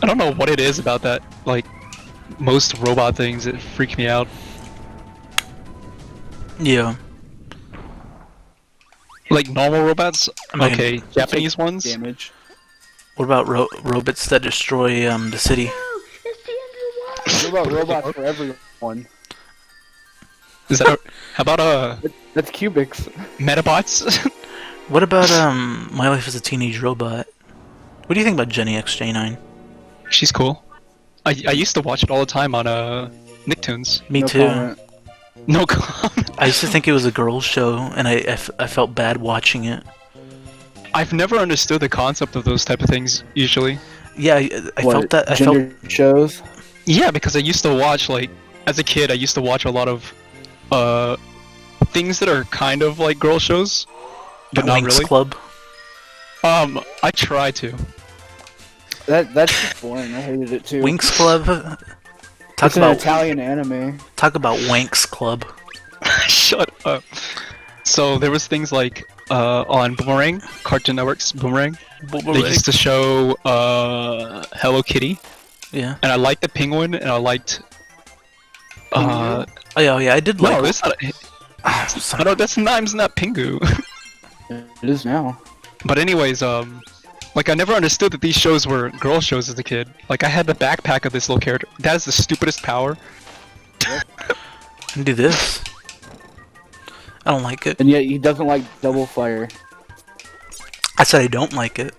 don't know what it is about that. Like most robot things, it freak me out. Yeah. Like normal robots, I mean, okay. Japanese ones. Damage. What about robots that destroy the city? What about robots for everyone? Is that? How about That's cubics. Metabots? What about My Life as a Teenage Robot? What do you think about Jenny XJ9? She's cool. I used to watch it all the time on Nicktoons. Me No too. comment. No comment. I used to think it was a girls' show, and I felt bad watching it. I've never understood the concept of those type of things. Usually. Yeah, I felt that. I felt. Gender shows. Yeah, because I used to watch like as a kid. I used to watch a lot of things that are kind of like girl shows, but not Winx really. Club. I try to. That's just boring. I hated it too. Winx Club. Talk It's an about Italian anime. talk about Wanks Club. Shut up. So there was things like on Boomerang, Cartoon Network's Boomerang. They used to show Hello Kitty, Yeah. and I liked the penguin, and I liked. Oh yeah, I did like. No, it's not. I don't. That's not Pingu. It is now. But anyways, like I never understood that these shows were girl shows as a kid. Like I had the backpack of this little character. That is the stupidest power. And do this. I don't like it. And yet he doesn't like double fire. I said I don't like it.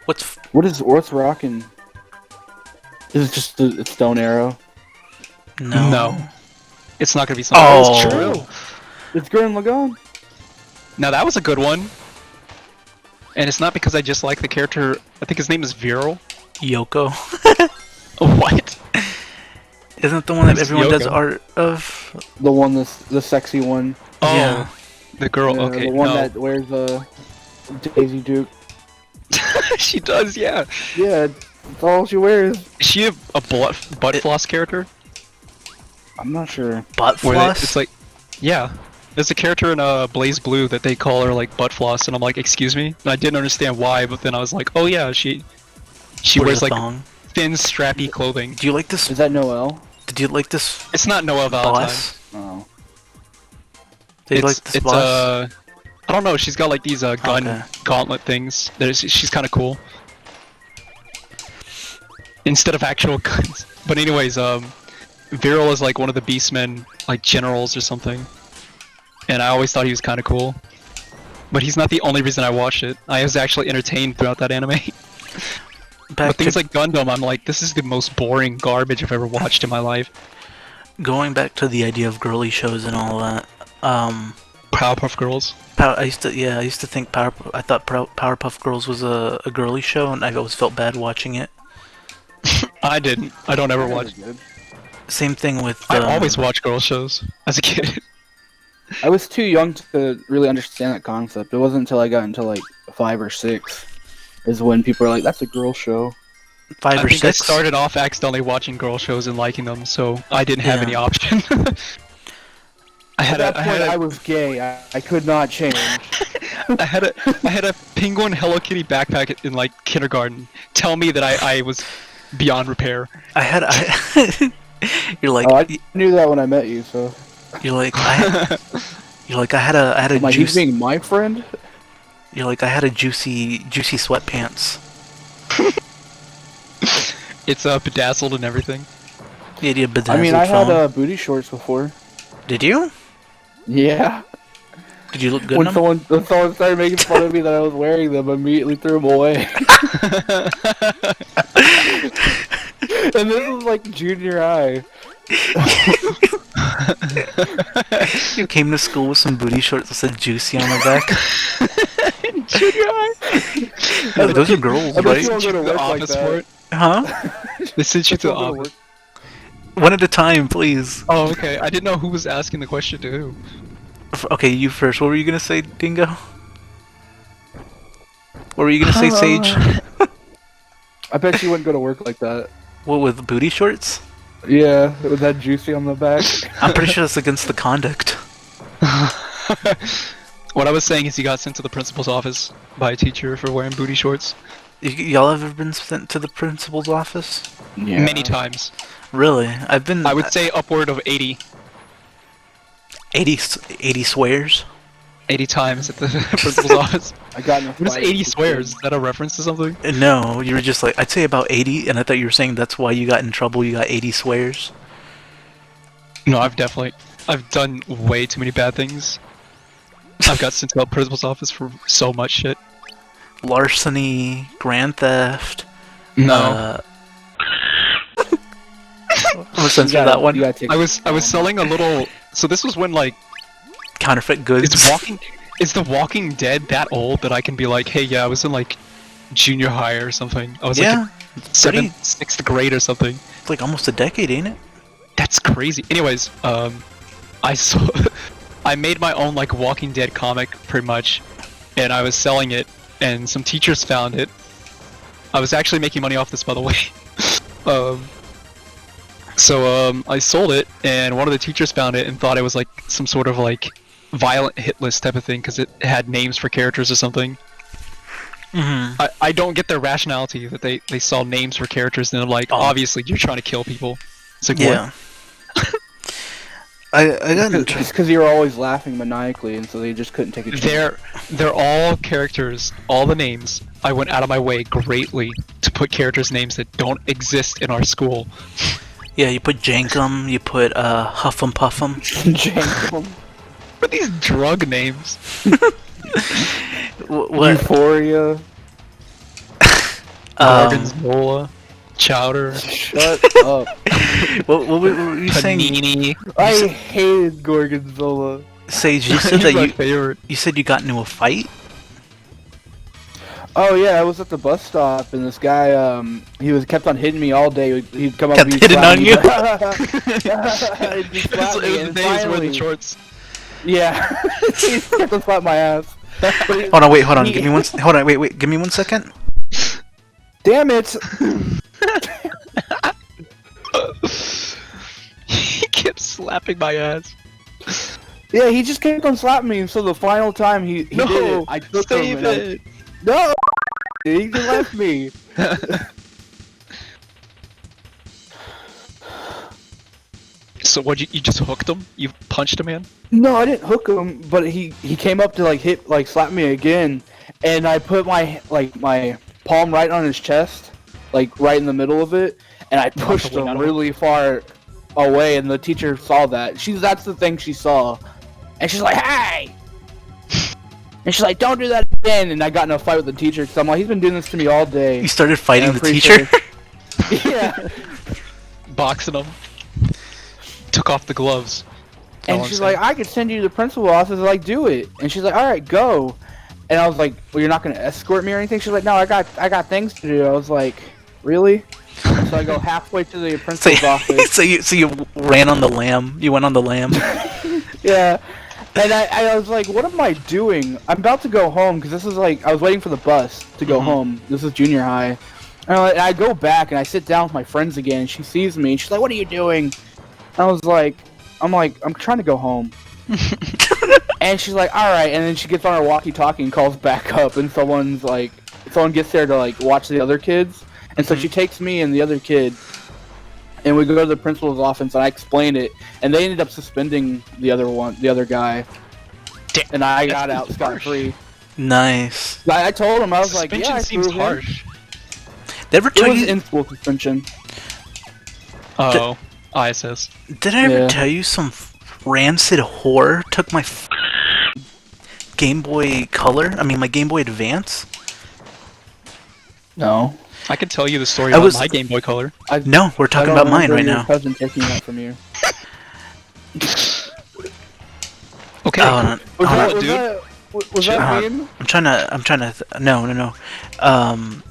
What is Orthrock and? Is it just the stone arrow? No. No. It's not gonna be something. Oh. It's true. It's Gurren Lagann. Now that was a good one. And it's not because I just like the character. I think his name is Viral. Yoko. What? Isn't it the one that Who's everyone does Yoko? art of? The one the sexy one. Oh, Yeah. the girl. Yeah, Okay, the one no. that wears a Daisy Duke. She does, yeah. Yeah, that's all she wears. Is she a butt floss character? I'm not sure. Butt Where floss? it's like, yeah. There's a character in Blaze Blue that they call her like butt floss, and I'm like, excuse me. And I didn't understand why, but then I was like, oh yeah, she Wears wears a like thong. thin, strappy clothing. Do you like this? Is that Noelle? Did you like this It's not Noah Valentine. boss? Oh. Did you It's like this boss? I don't know. She's got like these gun Okay. gauntlet things. She's kind of cool. Instead of actual guns. But anyways, Viral is like one of the Beastmen, like generals or something. And I always thought he was kind of cool. But he's not the only reason I watched it. I was actually entertained throughout that anime. But things like Gundam, I'm like, this is the most boring garbage I've ever watched in my life. Going back to the idea of girly shows and all that. Powerpuff Girls. I used to think I thought Powerpuff Girls was a girly show, and I always felt bad watching it. I didn't. I don't ever watch. Good. Same thing with. I always watch girl shows as a kid. I was too young to really understand that concept. It wasn't until I got into like 5 or 6 is when people are like, "That's a girl show." 5 I or think 6. I started off accidentally watching girl shows and liking them, so I didn't have Yeah. any option. At that point, I was gay. I could not change. I had a penguin Hello Kitty backpack in like kindergarten. Tell me that I was beyond repair. You're like, Oh, I knew that when I met you. So, you're like, I had a am I you juice. being my friend? You're like, I had a juicy sweatpants. It's bedazzled and everything. The idea of bedazzled I mean, I had phone. booty shorts before. Did you? Yeah. Did you look good When in them? someone started making fun of me that I was wearing them, I immediately threw them away. And this was like junior high. You came to school with some booty shorts that said juicy on the back. Junior high. You're like, those are girls, I bet right? you won't go to The work like office that. for it. Huh? They sent you to the Don't go to office. One at a time, please. Oh, okay. I didn't know who was asking the question to who. Okay, you first. What were you gonna say, Dingo? What were you gonna say, Sage? I bet you wouldn't go to work like that. What, with booty shorts? Yeah, with that juicy on the back. I'm pretty sure that's against the conduct. What I was saying is he got sent to the principal's office by a teacher for wearing booty shorts. Y'all ever been sent to the principal's office? Yeah. Many times. Really? I've been. I would say upward of 80. 80 swears. 80 times at the principal's office. I got in a What is fight 80 with swears? kids. Is that a reference to something? No, you were just like, I'd say about 80, and I thought you were saying that's why you got in trouble. You got 80 swears. No, I've done way too many bad things. I've got sent to the principal's office for so much shit. Larceny, grand theft. No. I'm gonna censor that one. You gotta take I was selling a little. So this was when like Counterfeit goods. Is The Walking Dead that old that I can be like, hey, yeah, I was in like junior high or something. I was Yeah, like in seventh, 6th grade or something. It's like almost a decade, ain't it? That's crazy. Anyways, I saw, I made my own like Walking Dead comic pretty much, and I was selling it, and some teachers found it. I was actually making money off this, by the way. I sold it, and one of the teachers found it and thought it was like some sort of like violent hit list type of thing because it had names for characters or something. Mm-hmm. I don't get their rationality that they saw names for characters and they're like, obviously you're trying to kill people. It's like, Yeah. I got in It's because you were always laughing maniacally, and so they just couldn't take a chance. They're all characters, all the names. I went out of my way greatly to put characters' names that don't exist in our school. Yeah, you put Jankum, you put Huff 'em Puff 'em. Jankum. What are these drug names? What? Euphoria. Gorgonzola, Chowder, Shut up. What were you saying? Panini. I hated Gorgonzola. Sage, you said He's my that favorite. you said you got into a fight? Oh yeah, I was at the bus stop, and this guy, he was kept on hitting me all day. He'd come up Kept and he'd hitting slap on me. you? He'd just slap me, It was and the day he was wearing finally- the shorts. Yeah, he kept on slapping my ass. Hold on, wait, hold on. Give me one. Hold on, wait. Give me 1 second. Damn it! He kept slapping my ass. Yeah, he just kept on slapping me, and so the final time he did it, I took him save and it. no! He just left me. So what? You just hooked him? You punched him, man? No, I didn't hook him, but he came up to slap me again, and I put my palm right on his chest, like right in the middle of it, and I pushed him really far away, and the teacher saw that. That's the thing she saw, and she's like, "Hey!" And she's like, "Don't do that again!" And I got in a fight with the teacher because I'm like, "He's been doing this to me all day." You started fighting And the I'm teacher? pretty sure- Yeah. Boxing him. Took off the gloves. And she's like, "I could send you to the principal's office." Like, do it. And she's like, "All right, go." And I was like, "Well, you're not gonna escort me or anything?" She's like, "No, I got things to do." I was like, "Really?" So I go halfway to the principal's office. so you ran on the lamb. You went on the lamb. Yeah. And I was like, "What am I doing? I'm about to go home because this is like I was waiting for the bus to go home. This is junior high." And I go back and I sit down with my friends again. And she sees me and she's like, "What are you doing?" I was like, I'm trying to go home. And she's like, "All right." And then she gets on her walkie-talkie and calls back up, and someone gets there to like watch the other kids, and so she takes me and the other kid, and we go to the principal's office, and I explain it, and they ended up suspending the other guy, and I got out scot-free. Nice. I told him, I was like, Suspension "Yeah, I seems threw him." harsh. Did I ever It tell was you? in-school suspension. Oh, ISS. Did I ever Yeah. tell you some rancid whore took my Game Boy Color? I mean, my Game Boy Advance. No. I can tell you the story I about was- my Game Boy Color. No, we're talking about mine right now. Cousin taking that from you. Okay. Was that him? I'm trying to. No.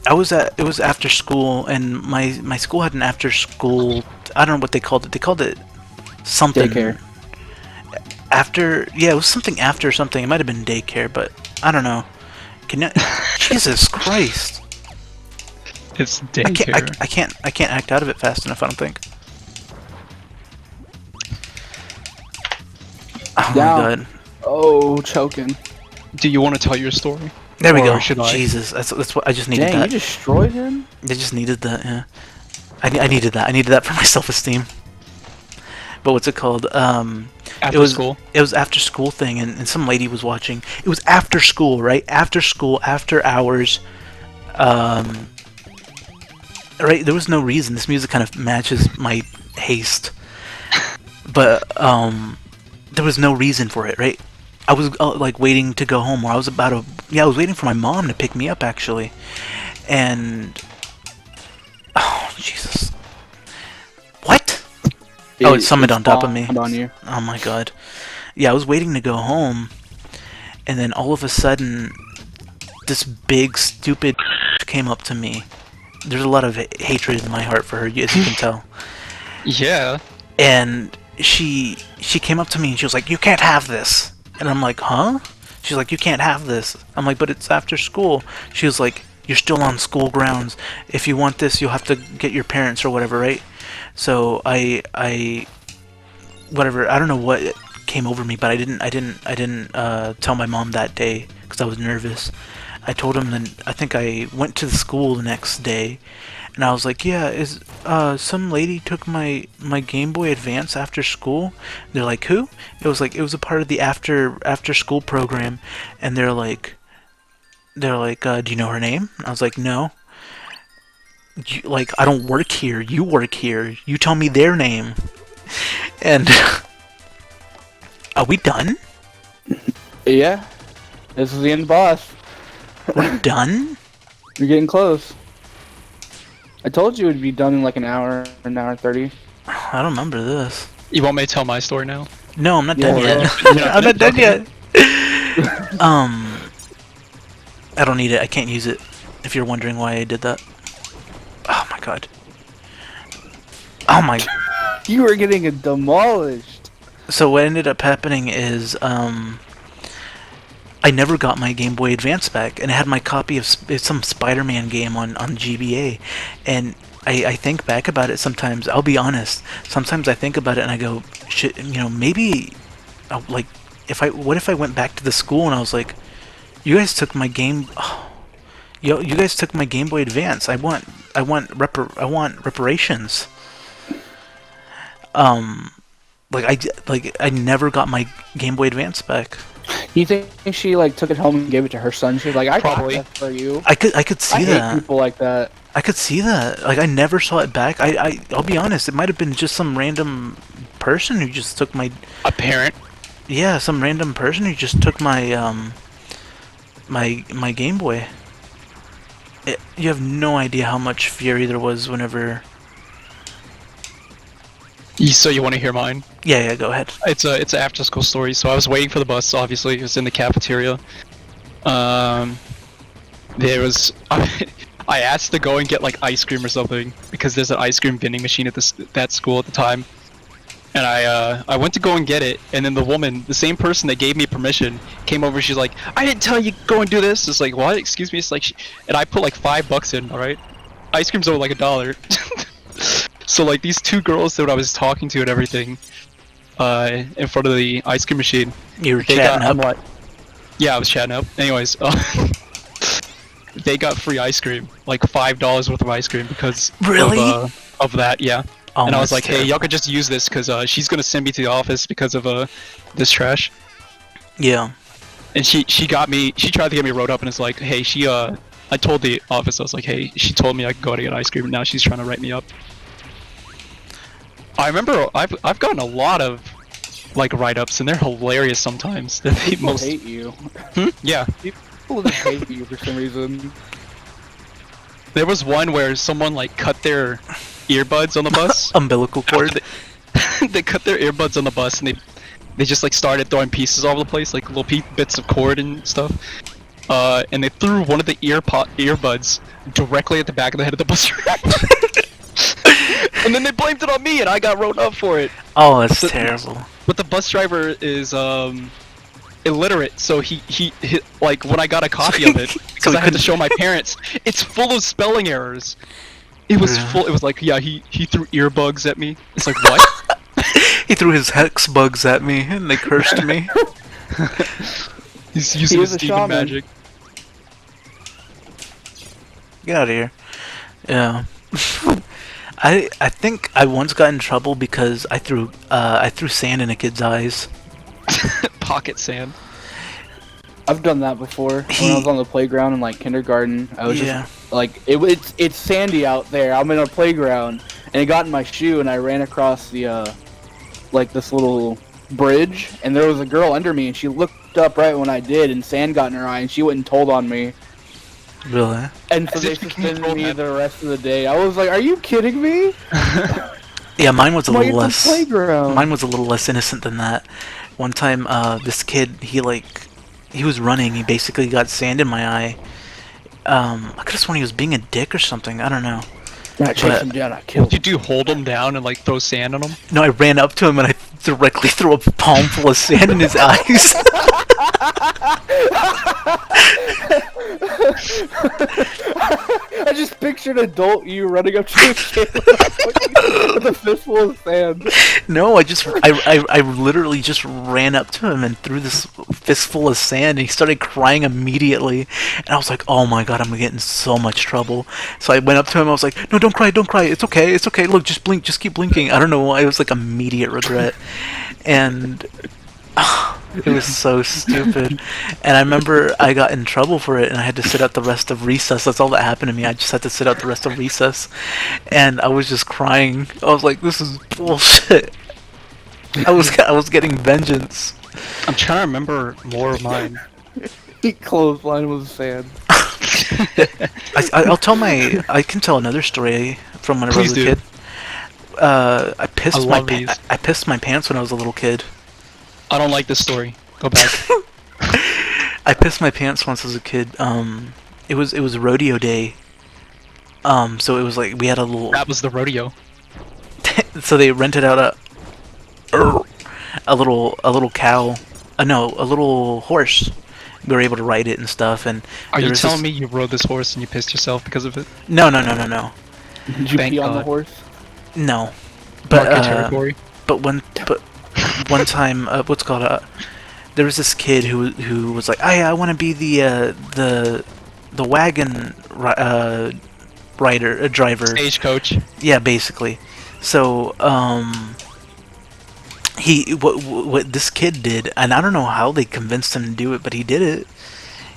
It was after school, and my school had an after school. I don't know what they called it. They called it something. Daycare. It was something after something. It might have been daycare, but I don't know. Jesus Christ! It's daycare. I can't act out of it fast enough. I don't think. Oh Down. my god. Oh, choking. Do you want to tell your story? There we Or go. should I? Jesus, that's what I just needed. Dang, that. you destroyed him? I just needed that. Yeah, I needed that. I needed that for my self-esteem. But what's it called? After school? It was after school thing, and some lady was watching. It was after school, right? After school, after hours. Right? There was no reason. This music kind of matches my haste, but there was no reason for it, right? I was like waiting to go home, or I was I was waiting for my mom to pick me up actually, and oh Jesus, what? Oh, it summoned on top of me. On you. Oh my god. Yeah, I was waiting to go home, and then all of a sudden, this big stupid came up to me. There's a lot of hatred in my heart for her, as you can tell. Yeah. And she came up to me and she was like, "You can't have this." And I'm like, "Huh?" She's like, "You can't have this." I'm like, "But it's after school." She was like, "You're still on school grounds. If you want this, you'll have to get your parents or whatever, right?" So I whatever, I don't know what came over me, but I didn't tell my mom that day because I was nervous. I told him, then I think I went to the school the next day, and I was like, "Yeah, is some lady took my Game Boy Advance after school?" They're like, "Who?" It was a part of the after school program, and they're like, "Do you know her name?" I was like, "No." Like, I don't work here. You work here. You tell me their name. And are we done? Yeah. This is the end boss. We're done? You're getting close. I told you it would be done in like an hour and 30. I don't remember this. You want me to tell my story now? No, I'm not done Yeah. yet. I'm not done yet. I don't need it. I can't use it. If you're wondering why I did that. Oh my god. Oh my. You were getting demolished. So what ended up happening is, I never got my Game Boy Advance back, and I had my copy of some Spider-Man game on GBA, and I think back about it sometimes. I'll be honest. Sometimes I think about it and I go, maybe, like, what if I went back to the school and I was like, "You guys took my game, you guys took my Game Boy Advance. I want reparations." I never got my Game Boy Advance back. You think she like took it home and gave it to her son? She's like, "I Probably. got that for you." I could see I that. hate people like that. I could see that. Like, I never saw it back. I'll be honest. It might have been just some random person who just took my. A parent? Yeah, some random person who just took my my Game Boy. You have no idea how much fury there was whenever. So you want to hear mine? Yeah, go ahead. It's a after school story. So I was waiting for the bus. Obviously, it was in the cafeteria. There was I asked to go and get like ice cream or something because there's an ice cream vending machine at that school at the time. And I went to go and get it, and then the woman, the same person that gave me permission, came over. She's like, "I didn't tell you go and do this." It's like, "What? Excuse me?" It's like, and I put like $5 in. All right, ice cream's over like $1. So like these two girls that I was talking to and everything, in front of the ice cream machine. You were They chatting got, up. Yeah, I was chatting up. Anyways, they got free ice cream, like $5 worth of ice cream because Really? of that. Yeah. Oh, And I was that's like, "Hey, y'all could just use this because she's gonna send me to the office because of this trash." Yeah. And she tried to get me wrote up, and it's like, "Hey, I told the office, I was like, hey, she told me I could go to get ice cream, and now she's trying to write me up." I remember I've gotten a lot of like write-ups, and they're hilarious sometimes. They're the People most. hate you. Yeah. People just hate you for some reason. There was one where someone like cut their earbuds on the bus. Umbilical cord. They cut their earbuds on the bus, and they just like started throwing pieces all over the place, like little bits of cord and stuff. And they threw one of the earbuds directly at the back of the head of the bus driver. And then they blamed it on me, and I got wrote up for it. Oh, that's terrible. But the bus driver is illiterate, so he like when I got a copy of it, because I had to show my parents, it's full of spelling errors. It was full. It was like, yeah, he threw earbuds at me. It's like, what? He threw his hex bugs at me, and they cursed me. He's using his demon magic. Get out of here. Yeah. I think I once got in trouble because I threw sand in a kid's eyes. Pocket sand. I've done that before. When I was on the playground in like kindergarten, I was Yeah. just like, it's sandy out there. I'm in a playground, and it got in my shoe, and I ran across the like this little bridge, and there was a girl under me, and she looked up right when I did, and sand got in her eye, and she went and told on me. Really? And so As they if you can suspended control me that. the rest of the day. I was like, "Are you kidding me?" Yeah, mine was a Like, little it's a less. playground. Mine was a little less innocent than that. One time, this kid, he was running. He basically got sand in my eye. I could have sworn he was being a dick or something. I don't know. I chased him down. I killed Did him. you hold him down and like throw sand on him? No, I ran up to him and I directly threw a palm full of sand in his eyes. I just pictured adult you running up to a kid with a fistful of sand. No, I literally just ran up to him and threw this fistful of sand, and he started crying immediately. And I was like, "Oh my god, I'm gonna get in so much trouble." So I went up to him. I was like, "No, don't cry, don't cry. It's okay, it's okay. Look, just blink, just keep blinking." I don't know why. It was like immediate regret, and it was so stupid. And I remember I got in trouble for it, and I had to sit out the rest of recess. That's all that happened to me. I just had to sit out the rest of recess, and I was just crying. I was like, "This is bullshit." I was getting vengeance. I'm trying to remember more of mine. He clothesline with sand. I can tell another story from when I Please was a do. kid. I love these. I pissed my pants when I was a little kid. I don't like this story. Go back. I pissed my pants once as a kid. It was rodeo day. So it was like we had a little. That was the rodeo. So they rented out a little cow. No, a little horse. We were able to ride it and stuff. And Are there you was telling me you rode this horse and you pissed yourself because of it? No. Did you Thank pee on the God. horse? No. But Market territory. but one time, what's it called? There was this kid who was like, I want to be the wagon driver. Stagecoach. Yeah, basically. So what this kid did, and I don't know how they convinced him to do it, but he did it.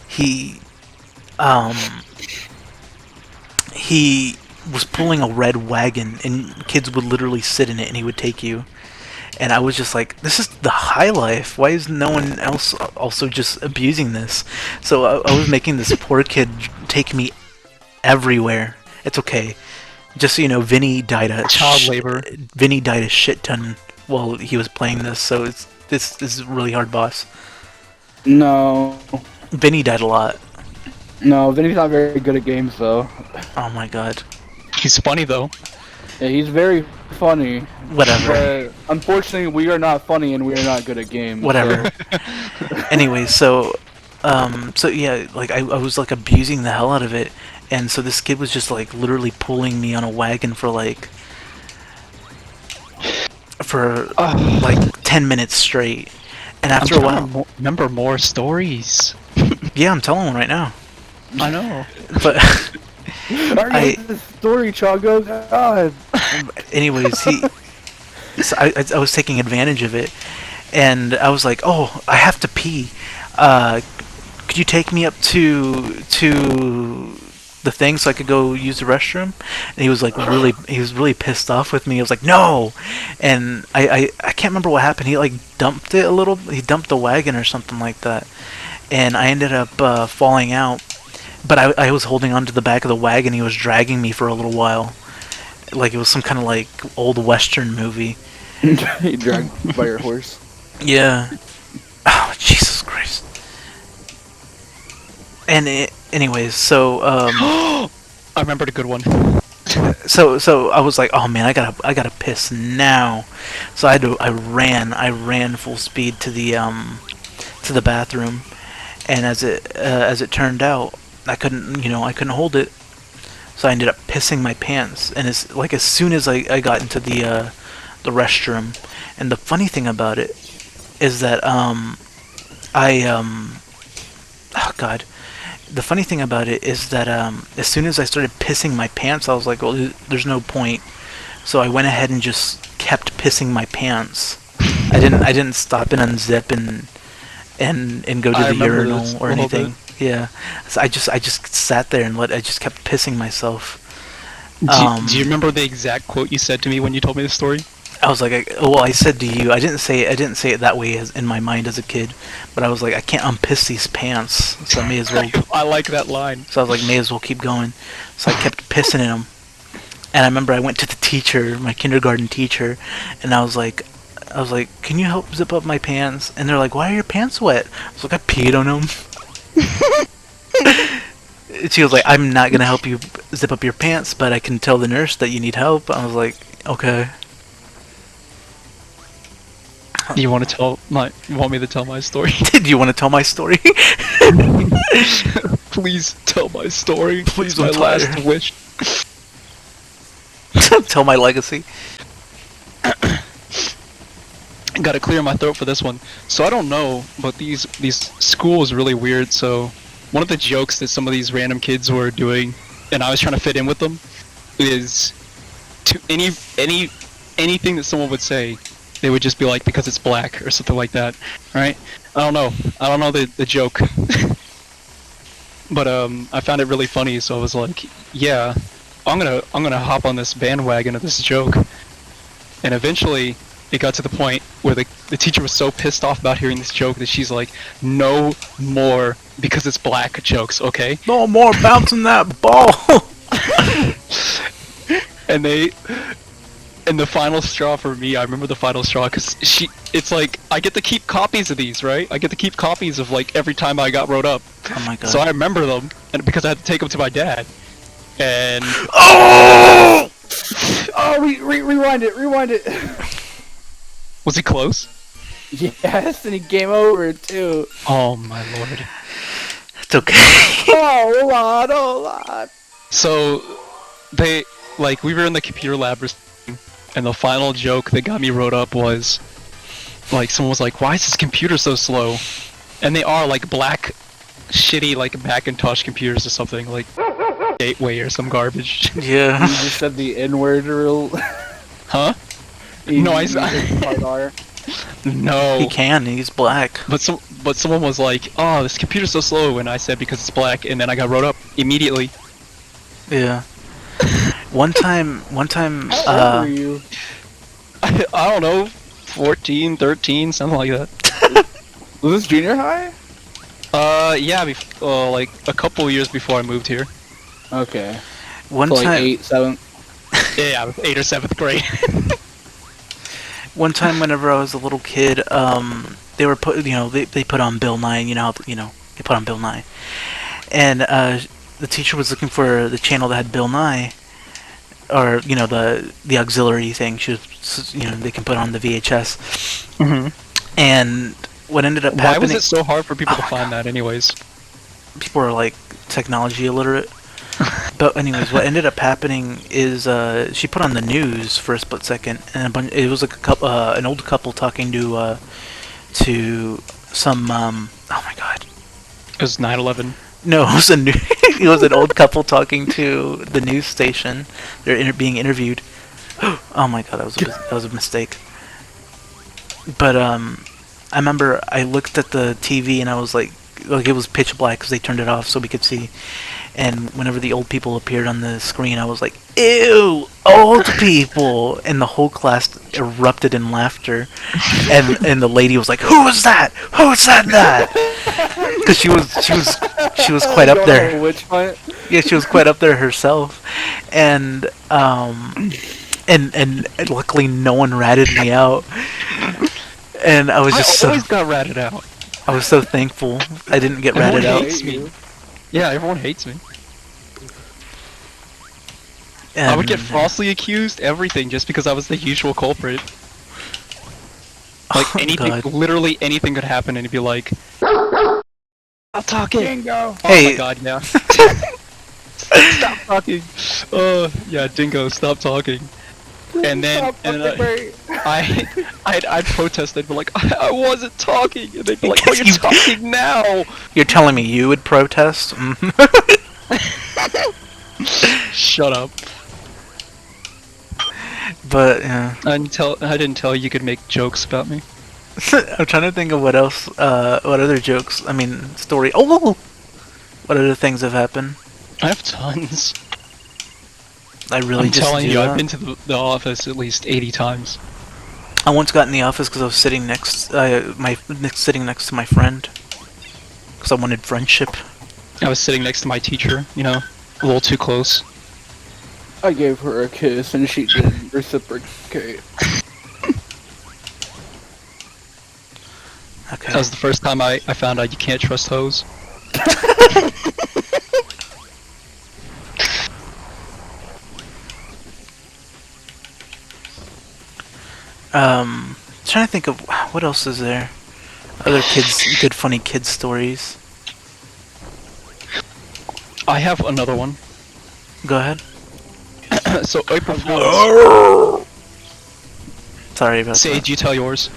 He was pulling a red wagon, and kids would literally sit in it, and he would take you. And I was just like, this is the high life. Why is no one else also just abusing this? So I was making this poor kid take me everywhere. It's okay. Just so you know, Vinny died a Child labor. Vinny died a shit ton while he was playing this. So this is a really hard boss. No. Vinny died a lot. No, Vinny's not very good at games, though. Oh my god. He's funny though. Yeah, he's very funny. Whatever. But unfortunately, we are not funny and we are not good at games. Whatever. Anyway, so yeah, like I was like abusing the hell out of it, and so this kid was just like literally pulling me on a wagon for like 10 minutes straight, and after a while, Remember more stories. yeah, I'm telling one right now. I know. But Alright, this story, Chago. God. anyways, so I was taking advantage of it, and I was like, oh, I have to pee. Could you take me up to the thing so I could go use the restroom? And he was like he was really pissed off with me. He was like, no, and I can't remember what happened. He like dumped it a little. He dumped the wagon or something like that, and I ended up falling out. But I was holding onto the back of the wagon. He was dragging me for a little while, like it was some kind of like old Western movie. You dragged by your horse. Yeah. Oh, Jesus Christ. And anyways, so I remembered a good one. so I was like, oh man, I gotta piss now. So I ran full speed to the bathroom, and as it turned out, I couldn't hold it, so I ended up pissing my pants. And as soon as I got into the restroom, and the funny thing about it is that oh god, the funny thing about it is that as soon as I started pissing my pants, I was like, well, there's no point. So I went ahead and just kept pissing my pants. I didn't stop and unzip and go to I the remember urinal this or a little anything. Yeah. So I just sat there and I just kept pissing myself. Do you remember the exact quote you said to me when you told me this story? I was like, well, I said to you, I didn't say it that way as in my mind as a kid, but I was like, I can't unpiss these pants, so I may as well. I like that line. So I was like, may as well keep going. So I kept pissing in them, and I remember I went to the teacher, my kindergarten teacher, and I was like, can you help zip up my pants? And they're like, why are your pants wet? I was like, I peed on them. She was like, I'm not gonna help you zip up your pants, but I can tell the nurse that you need help. I was like, okay. You want me to tell my story? Did you want to tell my story? Please tell my story. Please, It's my I'm last tired. wish. Tell my legacy. Gotta clear my throat for this one. So I don't know, but these school is really weird. So one of the jokes that some of these random kids were doing, and I was trying to fit in with them, is to anything that someone would say, they would just be like, because it's black or something like that, right? I don't know the joke. But I found it really funny, so I was like, yeah, I'm gonna hop on this bandwagon of this joke. And eventually it got to the point where the teacher was so pissed off about hearing this joke that she's like, no more because it's black jokes, okay? No more bouncing that ball. And the final straw for me, I remember the final straw because it's like, I get to keep copies of these, right? I get to keep copies of like every time I got wrote up. Oh my god. So I remember them, and because I had to take them to my dad. And Oh! Oh, rewind it. was it close? Yes, and he came over too. Oh my lord. It's okay. Oh Lord. So we were in the computer lab or something, and the final joke that got me wrote up was like, someone was like, why is this computer so slow? And they are like black shitty like Macintosh computers or something, like Gateway or some garbage. Yeah. You just said the N-word real. Huh? No, I no. He can. He's black. But someone was like, oh, this computer's so slow, and I said because it's black, and then I got wrote up immediately. Yeah. One time. How old were you? I don't know, 14, 13, something like that. Was this junior high? Yeah, like a couple years before I moved here. Okay. One So like time. 8, 7. Yeah, 8th or 7th grade. One time, whenever I was a little kid, they were they put on Bill Nye. They put on Bill Nye, and the teacher was looking for the channel that had Bill Nye, or the auxiliary thing. She was, they can put on the VHS. Mm-hmm. And what ended up happening? Why was it so hard for people to find that, anyways? People are like technology illiterate. But anyways, what ended up happening is she put on the news for a split second, and it was like an old couple talking to some oh my god. It was 9/11. No, it was it was an old couple talking to the news station. They're being interviewed. Oh my god, that was a mistake. But I remember I looked at the TV and I was like it was pitch black because they turned it off so we could see. And whenever the old people appeared on the screen, I was like, "Ew, old people!" And the whole class erupted in laughter. And the lady was like, "Who was that? Who said that?" Because she was quite up there. Witch hunt? Yeah, she was quite up there herself. And luckily no one ratted me out. And I was just I always got ratted out. I was so thankful I didn't get Everyone ratted out. hates me. Yeah, everyone hates me. And I would get falsely accused, everything, just because I was the usual culprit. Like, Oh, anything, God. literally anything could happen, and it'd be like, stop talking! Dingo. Oh Hey. my god, yeah. Stop talking! Yeah, Dingo, stop talking. And then I protested, but like I wasn't talking, and they'd be like, "Oh, you're talking now." You're telling me you would protest? Shut up. But yeah, I didn't tell you could make jokes about me. I'm trying to think of what else. What other jokes? I mean, story. Oh, what other things have happened? I have tons. I really I'm just telling do you, that. I've been to the office at least 80 times. I once got in the office because I was sitting sitting next to my friend because I wanted friendship. I was sitting next to my teacher, you know, a little too close. I gave her a kiss and she didn't reciprocate. Okay. That was the first time I found out you can't trust hoes. Trying to think of what else is there. Other good funny kids stories. I have another one. Go ahead. So April Fools. Sorry about Sage, you tell yours.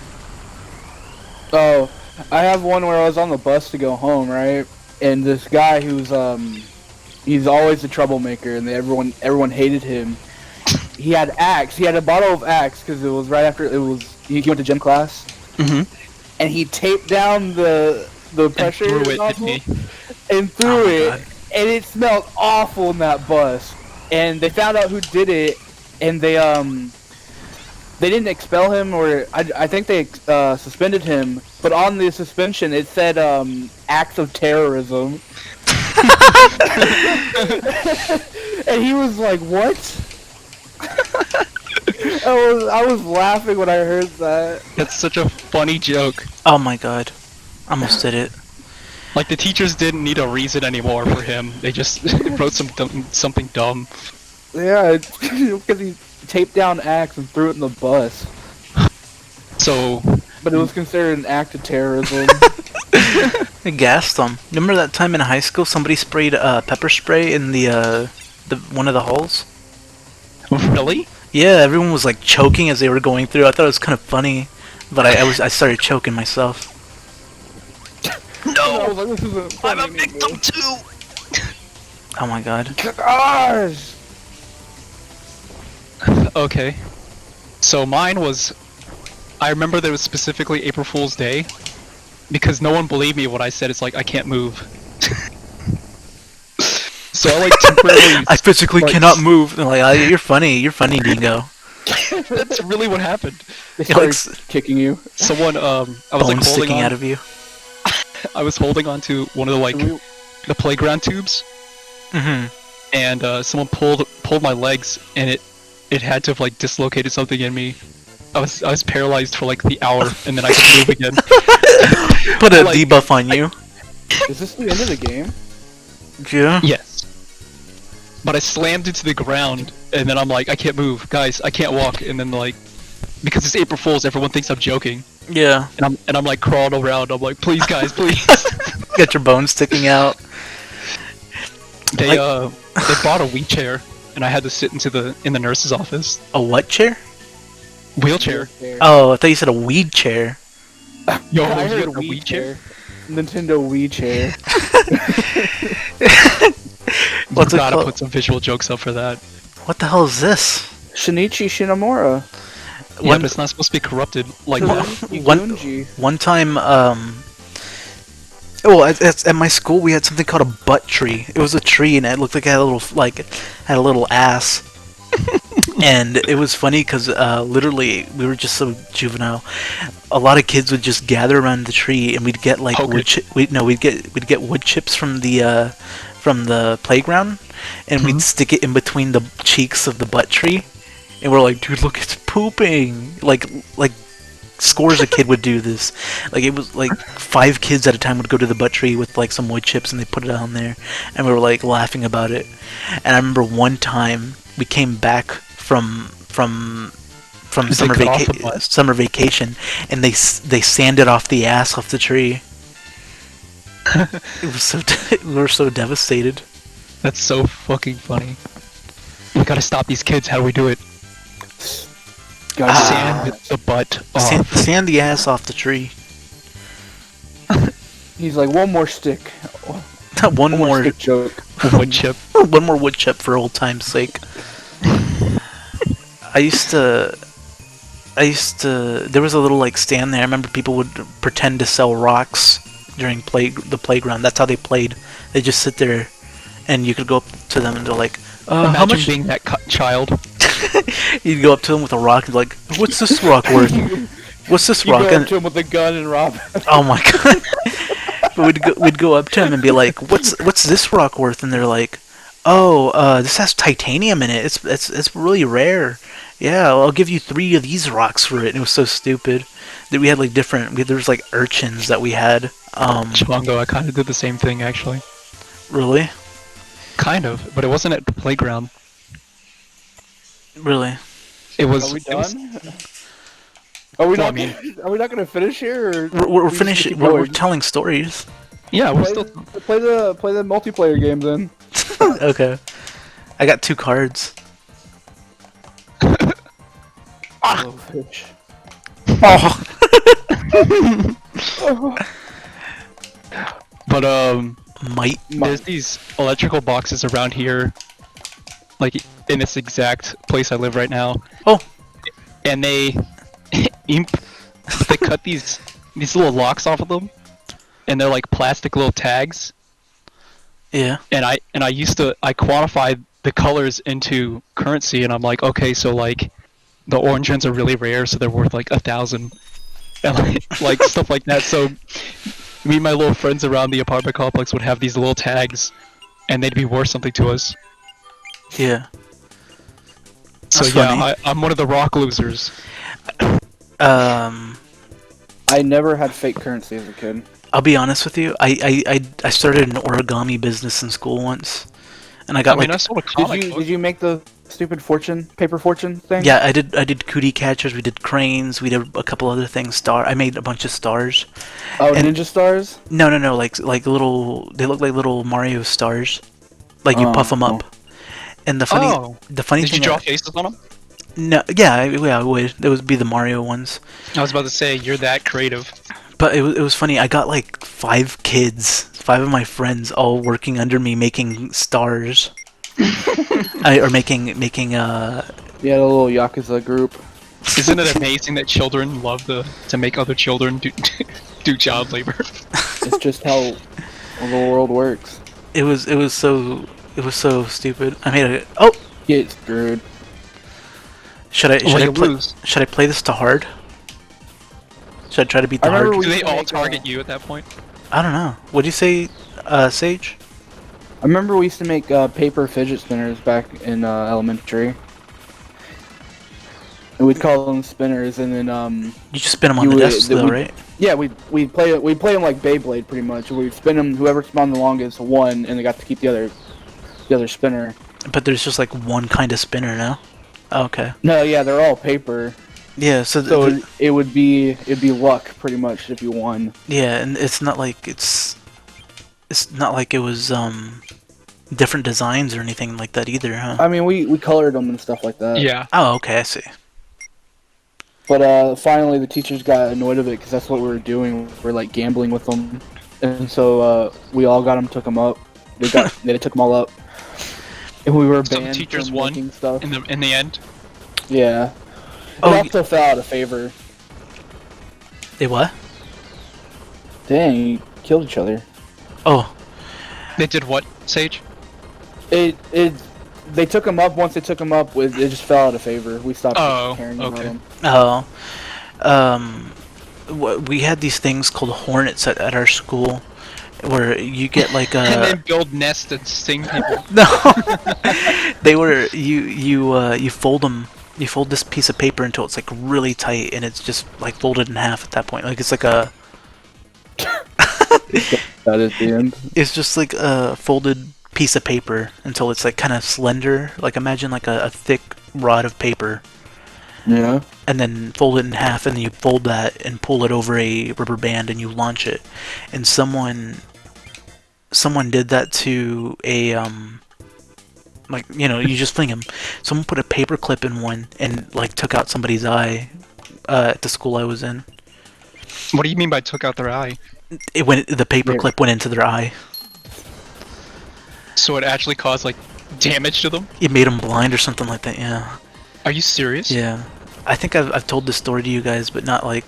Oh, I have one where I was on the bus to go home, right? And this guy who's he's always a troublemaker, and everyone hated him. He had Axe. He had a bottle of Axe because it was right after he went to gym class. Mm-hmm. And he taped down the pressure threw it, nozzle didn't he? and threw Oh my it, God. and it smelled awful in that bus. And they found out who did it, and they didn't expel him, or I think they suspended him. But on the suspension, it said acts of terrorism. And he was like, "What?" I was laughing when I heard that. That's such a funny joke. Oh my god. Almost did it. Like, the teachers didn't need a reason anymore for him. They just wrote something dumb. Yeah, because he taped down Axe and threw it in the bus. So, But it was considered an act of terrorism. I gassed them. Remember that time in high school somebody sprayed pepper spray in the one of the halls? really? Yeah, everyone was like choking as they were going through. I thought it was kind of funny, but I started choking myself. I was like, this isn't funny I'm a victim anymore. too! Oh my god. Gosh! Okay. So mine was... I remember there was specifically April Fool's Day, because no one believed me when I said it's like, I can't move. So I like temporarily... I physically like, cannot move. They're like, you're funny, Dingo. That's really what happened. They Like, started kicking you. Someone, I was like bones holding sticking on... out of you. I was holding on to one of the, like, the playground tubes, Mm-hmm. and someone pulled my legs, and it had to have like dislocated something in me. I was paralyzed for like the hour, and then I could move again. Put a Like, debuff on you. Is this the end of the game? Yeah. Yes. But I slammed into the ground, and then I'm like, I can't move, guys, I can't walk, and then like, because it's April Fool's, everyone thinks I'm joking, Yeah. and I'm like crawling around. I'm like, please, guys, please. Got your bones sticking out. They bought a wheelchair, and I had to sit in the nurse's office. A what chair? Wheelchair. Oh, I thought you said a weed chair. Yo, I you heard had a Wii wheelchair? chair. Nintendo Wii chair. What's it Gotta called? put some visual jokes up for that. What the hell is this? Shinichi Shinamura. Yeah, One- but it's not supposed to be corrupted. Like, One time, well, at my school we had something called a butt tree. It was a tree and it looked like it had a little ass. And it was funny because literally we were just so juvenile. A lot of kids would just gather around the tree and we'd get like Poke it. we'd get wood chips from the playground and we'd stick it in between the cheeks of the butt tree. And we're like, dude, look, it's pooping. Like scores of kid would do this. Like it was like 5 kids at a time would go to the butt tree with like some wood chips and they put it on there, and we were like laughing about it. And I remember one time we came back from Did they cut off the butt? summer vacation, and they sanded off the ass off the tree. It was so we were so devastated. that's so fucking funny. We gotta stop these kids. How do we do it? guy. Sand with the butt. Oh, Sand the ass off the tree. He's like, one more stick. One more stick joke. wood chip. one more wood chip for old time's sake. I used to. There was a little like stand there. I remember people would pretend to sell rocks during the playground. That's how they played. They just sit there, and you could go up to them and they're like, Imagine "How much?" being that child. You'd go up to them with a rock and be like, "What's this rock worth? What's this You rock?" go And up to him with a gun and rob him. oh my god! But we'd go up to him and be like, "What's this rock worth?" And they're like, "Oh, this has titanium in it. It's really rare. Yeah, I'll give you 3 of these rocks for it." And it was so stupid that we had like there was like urchins that we had. Chongo, I kind of did the same thing actually. Really, Kind of, but it wasn't at the playground. really. It was. Are we It was, done? Are we Well, not? I mean- Are we not gonna finish here? Or We're we just finished. keep We're going? telling stories. yeah, we're Play, still. play the multiplayer game then. Okay. I got 2 cards. Oh, fish. Oh. But Might. there's these electrical boxes around here, like in this exact place I live right now. Oh. And they they cut these little locks off of them, and they're like plastic little tags. Yeah. And I quantified the colors into currency, and I'm like, okay, so like the orange ones are really rare, so they're worth like 1,000, and like stuff like that. So me and my little friends around the apartment complex would have these little tags, and they'd be worth something to us. Yeah. So That's yeah, funny. I'm one of the rock losers. I never had fake currency as a kid. I'll be honest with you. I started an origami business in school once, and I got I sold a comic book. Did you make the stupid paper fortune thing? yeah, I did cootie catchers. We did cranes. We did a couple other things. I made a bunch of stars. Oh, And- Ninja Stars. No, like little. They look like little Mario stars. Like you puff them up. And the funny Did thing. you draw faces on them? No, yeah, I would. It would be the Mario ones. I was about to say you're that creative. But it was funny. I got like 5 kids, 5 of my friends, all working under me making stars. Or making Yeah, the little Yakuza group. Isn't it amazing that children love to make other children do child labor? It's just how the world works. it was so stupid. I made a Get screwed. should I you lose. should I play this to hard? Should I try to beat the I remember hard? we Do they used to all make, target you at that point? I don't know. What'd you say, Sage? I remember we used to make paper fidget spinners back in elementary. And we'd call them spinners, and then You just spin them on You the would- desk, the- though, we- right? yeah, we'd play them like Beyblade pretty much. We'd spin them. Whoever spun the longest won, and they got to keep the other spinner. But there's just like one kind of spinner now. Oh, okay. No, yeah, they're all paper. Yeah. So it'd be luck pretty much if you won. yeah, and it's not like it was different designs or anything like that either, huh? I mean, we colored them and stuff like that. Yeah. Oh, okay, I see. But finally, the teachers got annoyed of it because that's what we were doing. We're like gambling with them, and so we all got them, took them up. They took them all up, and we were So the banned teachers from won making stuff. in the end. Yeah. Oh, It also fell out of favor. They what? Dang, you killed each other. Oh, They did what, Sage? They took them up. Once they took them up, it just fell out of favor. We stopped caring about okay. them. we had these things called hornets at our school, where you get like a. And then build nests and sting people. No, they were you fold them. You fold this piece of paper until it's like really tight, and it's just like folded in half at that point. Like it's like a. That is the end. It's just like a folded piece of paper until it's like kind of slender. Like imagine like a thick rod of paper, Yeah. and then fold it in half, and then you fold that and pull it over a rubber band, and you launch it. And someone did that to Like, you just fling them. Someone put a paper clip in one and like took out somebody's eye at the school I was in. What do you mean by took out their eye? The paper There. clip went into their eye. So it actually caused like damage to them? It made them blind or something like that. Yeah. Are you serious? Yeah. I think I've told this story to you guys, but not like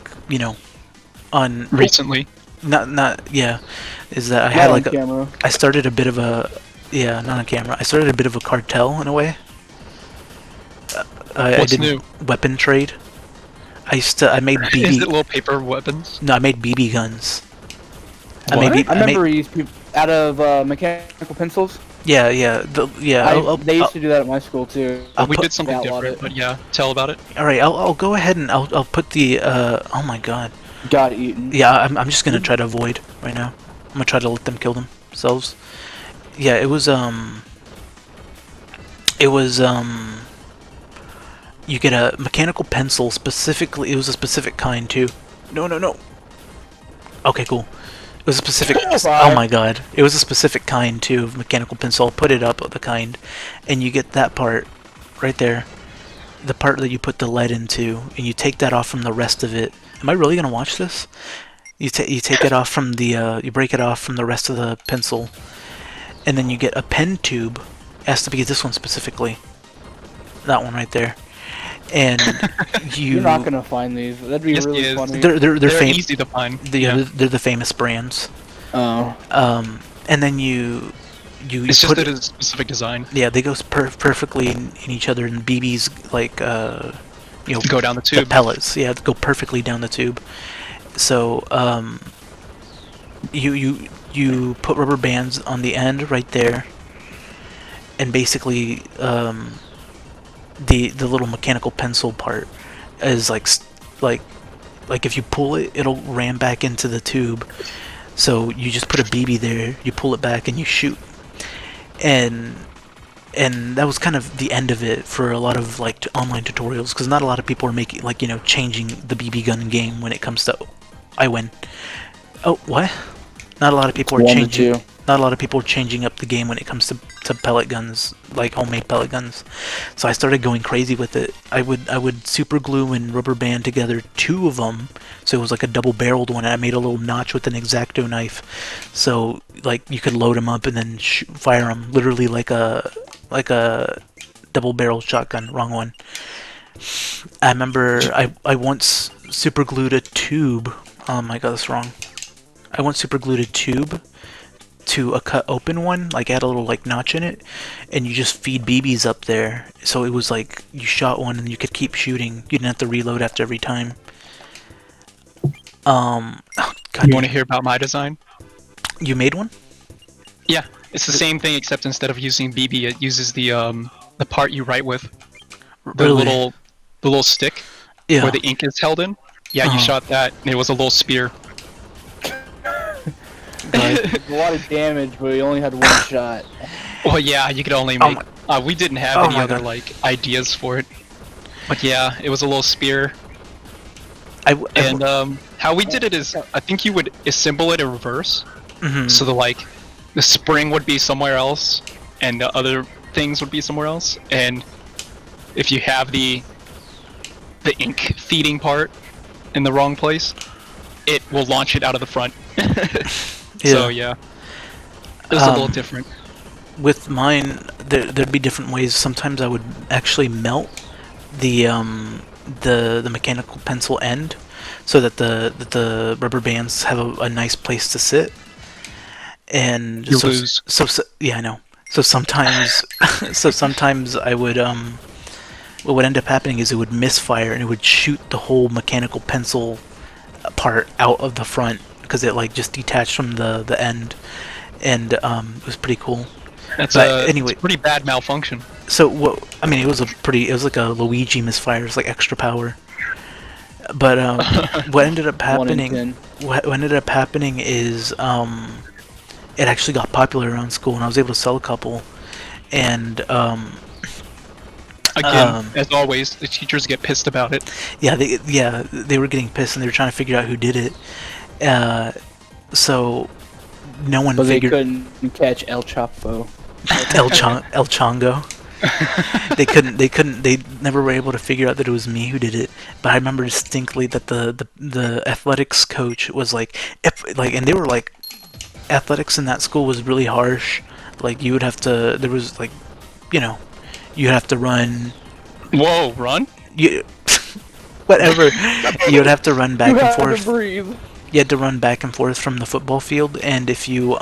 on Recently. not yeah. Is that I Not had on like camera. I started a bit of a not on camera. I started a bit of a cartel in a way. I What's did new? weapon trade. I made BB. Is it little paper weapons? No, I made BB guns. I What? made I remember you used people out of mechanical pencils. yeah. They used to do that at my school too. We put- did something outlawed different, it. but yeah, tell about it. All right, I'll go ahead and I'll put the oh my god. Got eaten. Yeah, I'm just gonna try to avoid right now. I'm gonna try to let them kill themselves. Yeah, it was you get a mechanical pencil specifically. It was a specific kind too. No. Okay, cool. It was a specific. Oh my god! It was a specific kind too of mechanical pencil. I'll put it up of the kind, and you get that part right there, the part that you put the lead into, and you take that off from the rest of it. Am I really gonna watch this? You take it off from the you break it off from the rest of the pencil, and then you get a pen tube. It has to be this one specifically. That one right there. And You're not gonna find these. That'd be Yes, he really is. funny. they're Easy to find. they're the famous brands. Oh. And then you It's just put that it's a specific design. yeah, they go perfectly in each other, and BBs like Go down the tube. pellets, yeah, go perfectly down the tube. So you put rubber bands on the end right there, and basically the little mechanical pencil part is like if you pull it, it'll ram back into the tube. So you just put a BB there, you pull it back, and you shoot. And that was kind of the end of it for a lot of like online tutorials, because not a lot of people are making like changing the BB gun game when it comes to I win. Oh, what? Not a lot of people are 1 to changing. 2. Not a lot of people are changing up the game when it comes to pellet guns, like homemade pellet guns. So I started going crazy with it. I would super glue and rubber band together 2 of them, so it was like a double-barreled one. And I made a little notch with an X-Acto knife, so like you could load them up and then fire them, literally like a double-barrel shotgun. Wrong one. I remember I once super glued a tube. Oh my god, that's wrong. I once super glued a tube to a cut open one, like had a little like notch in it, and you just feed BBs up there. So it was like you shot one and you could keep shooting. You didn't have to reload after every time. Oh, god, You want to hear about my design? you made one? Yeah, it's the same thing except instead of using BB, it uses the part you write with, the Really? little stick Yeah. where the ink is held in. Yeah, you Uh-huh. shot that, and it was a little spear. A lot of damage, but we only had 1 shot. Well, yeah, you could only Oh make. We didn't have Oh any my other God. like ideas for it. But yeah, it was a little spear. And how we did it is, I think you would assemble it in reverse. mhm. So the spring would be somewhere else, and the other things would be somewhere else. And if you have the ink feeding part in the wrong place, it will launch it out of the front. So yeah, it was a little different. With mine, there'd be different ways. Sometimes I would actually melt the mechanical pencil end, so that the rubber bands have a nice place to sit. And You so, lose. so yeah, I know. So sometimes sometimes I would what would end up happening is it would misfire and it would shoot the whole mechanical pencil part out of the front, because it like just detached from the end, and it was pretty cool. That's anyway. it's a pretty bad malfunction. So what? I mean, it was like a Luigi misfire. It's like extra power. But what ended up 1 in happening? 10. What ended up happening is it actually got popular around school, and I was able to sell a couple. And Again, as always, the teachers get pissed about it. yeah, they were getting pissed, and they were trying to figure out who did it. So no one But they figured. couldn't catch El Chapo. El Chongo. They never were able to figure out that it was me who did it. But I remember distinctly that the athletics coach was like, and they were like, athletics in that school was really harsh. Like you would have to, there was like, you know, you'd have to run. Whoa, run? You, whatever. You would have to run back You and had forth. to breathe. You had to run back and forth from the football field, and if you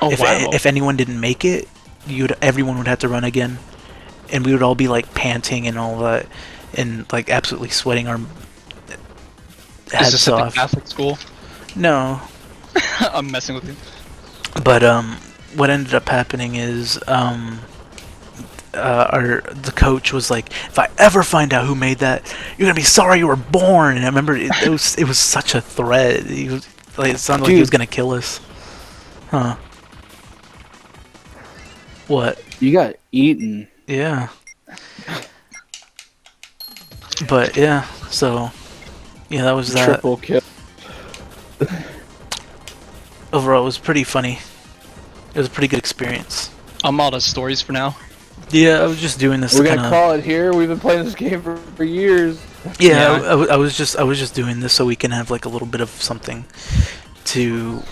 if anyone didn't make it, everyone would have to run again, and we would all be like panting and all that, and like absolutely sweating our Is heads this at the off. Catholic school? No, I'm messing with you. but what ended up happening is the coach was like, if I ever find out who made that, you're gonna be sorry you were born. And I remember it was such a threat. He was like, it sounded like he was gonna kill us. Huh? What? You got eaten. Yeah. But yeah, so yeah, that was that. Triple kill. Overall, it was pretty funny. It was a pretty good experience. I'm out of stories for now. Yeah, I was just doing this. We're to gonna kinda, call it here. We've been playing this game for years. Yeah, Yeah. I was just doing this so we can have like a little bit of something to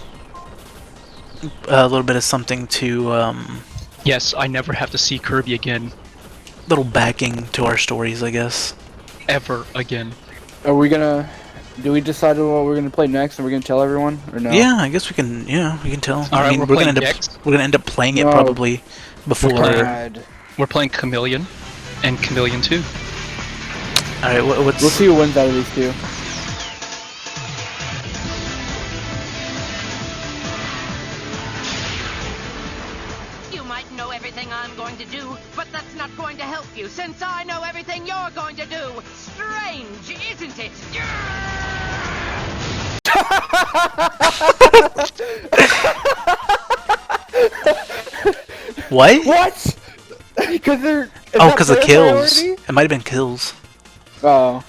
Yes, I never have to see Kirby again. little backing to our stories, I guess. Ever again. Are we gonna? Do we decide what we're gonna play next? And we're gonna tell everyone, or no? Yeah, I guess we can. Yeah, we can tell. All right, we're gonna playing end up Dex. we're gonna end up playing it No. probably before. God. We're playing Chameleon and Chameleon 2. All right, what's We'll see who wins out of these two. You might know everything I'm going to do, but that's not going to help you, since I know everything you're going to do. Strange, isn't it? what? What? Because they're. Oh, because of kills. It might have been kills. Oh.